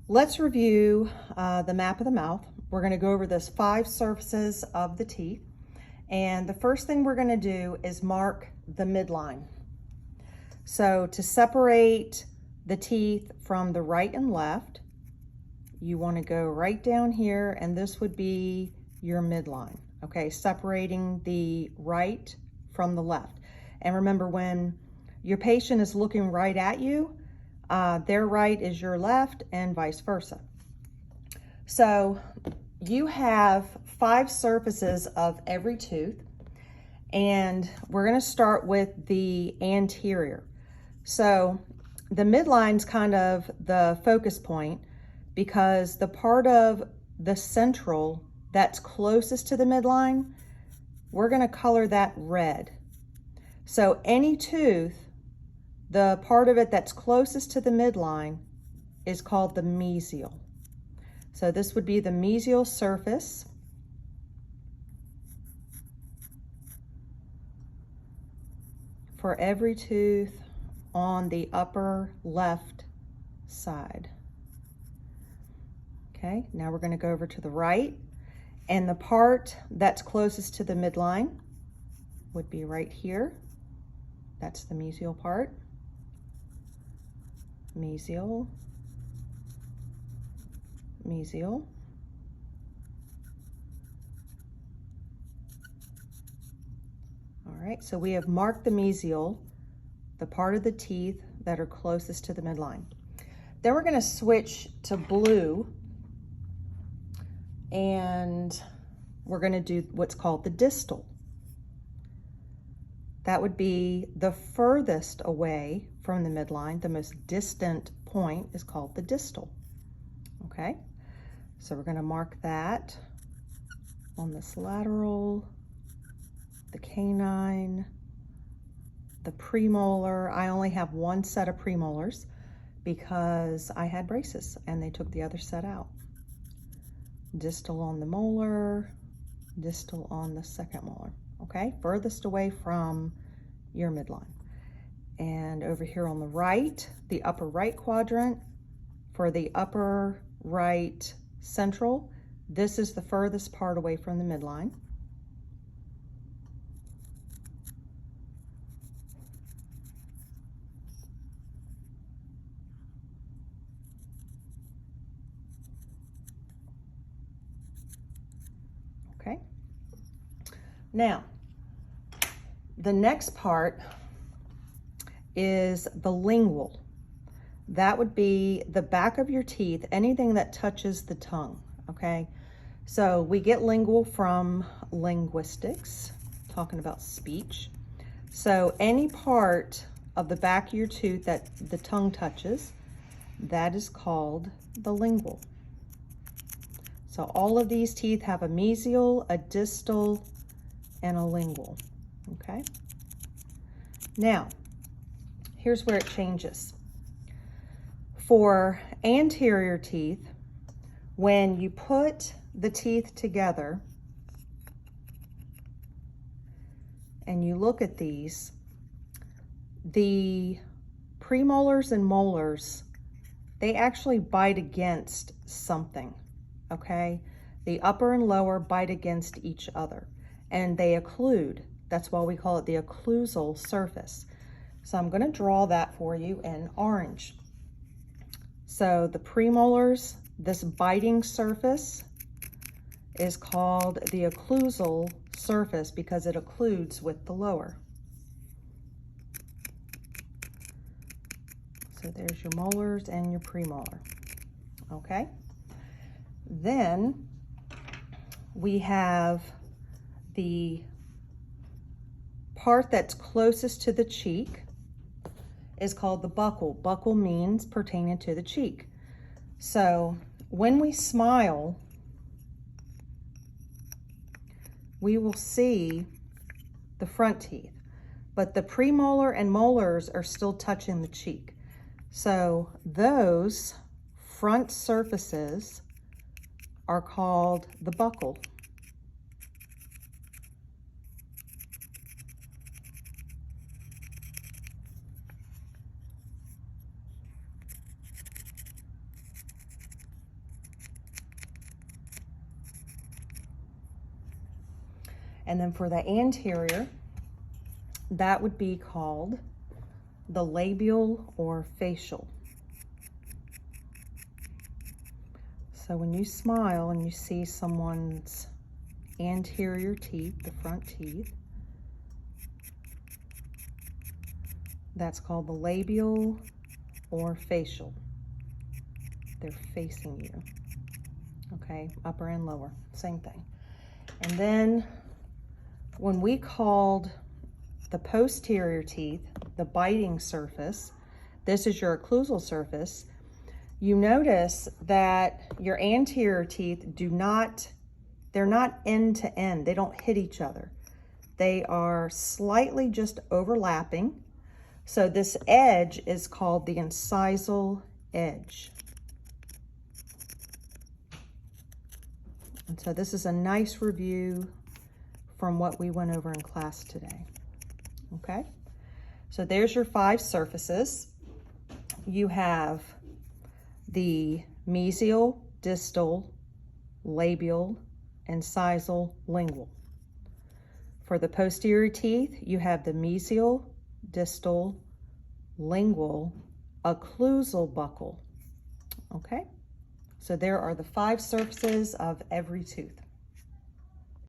Let's review the map of the mouth. We're going to go over those 5 surfaces of the teeth. And the first thing we're going to do is mark the midline. So to separate the teeth from the right and left, you want to go right down here, and this would be your midline, okay? Separating the right from the left. And remember, when your patient is looking right at you, their right is your left and vice versa. So you have 5 surfaces of every tooth, and we're going to start with the anterior. So the midline's kind of the focus point, because the part of the central that's closest to the midline, we're going to color that red. So any tooth, the part of it that's closest to the midline is called the mesial. So this would be the mesial surface. For every tooth on the upper left side. Okay, now we're going to go over to the right, and the part that's closest to the midline would be right here. That's the mesial part. Mesial, mesial. All right, so we have marked the mesial, the part of the teeth that are closest to the midline. Then we're going to switch to blue, and we're going to do what's called the distal. That would be the furthest away from the midline. The most distant point is called the distal. Okay, so we're going to mark that on this lateral, the canine, the premolar. I only have 1 set of premolars because I had braces and they took the other set out. Distal on the molar, distal on the second molar. Okay, furthest away from your midline. And over here on the right, the upper right quadrant, for the upper right central, this is the furthest part away from the midline. Okay. Now, the next part is the lingual. That would be the back of your teeth, anything that touches the tongue, okay? So we get lingual from linguistics, talking about speech. So any part of the back of your tooth that the tongue touches, that is called the lingual. So all of these teeth have a mesial, a distal, and a lingual, okay? Now, here's where it changes. For anterior teeth, when you put the teeth together and you look at these, the premolars and molars, they actually bite against something, okay? The upper and lower bite against each other, and they occlude. That's why we call it the occlusal surface. So I'm going to draw that for you in orange. So the premolars, this biting surface is called the occlusal surface because it occludes with the lower. So there's your molars and your premolar, okay? Then we have the part that's closest to the cheek is called the buccal. Buccal means pertaining to the cheek. So when we smile, we will see the front teeth, but the premolar and molars are still touching the cheek. So those front surfaces are called the buccal. And then for the anterior, that would be called the labial or facial. So when you smile and you see someone's anterior teeth, the front teeth, that's called the labial or facial. They're facing you. Okay, upper and lower, same thing. And then when we called the posterior teeth, the biting surface, this is your occlusal surface, you notice that your anterior teeth they're not end to end. They don't hit each other. They are slightly just overlapping. So this edge is called the incisal edge. And so this is a nice review from what we went over in class today. Okay, so there's your 5 surfaces. You have the mesial, distal, labial, incisal, lingual. For the posterior teeth, you have the mesial, distal, lingual, occlusal buccal. Okay, so there are the 5 surfaces of every tooth.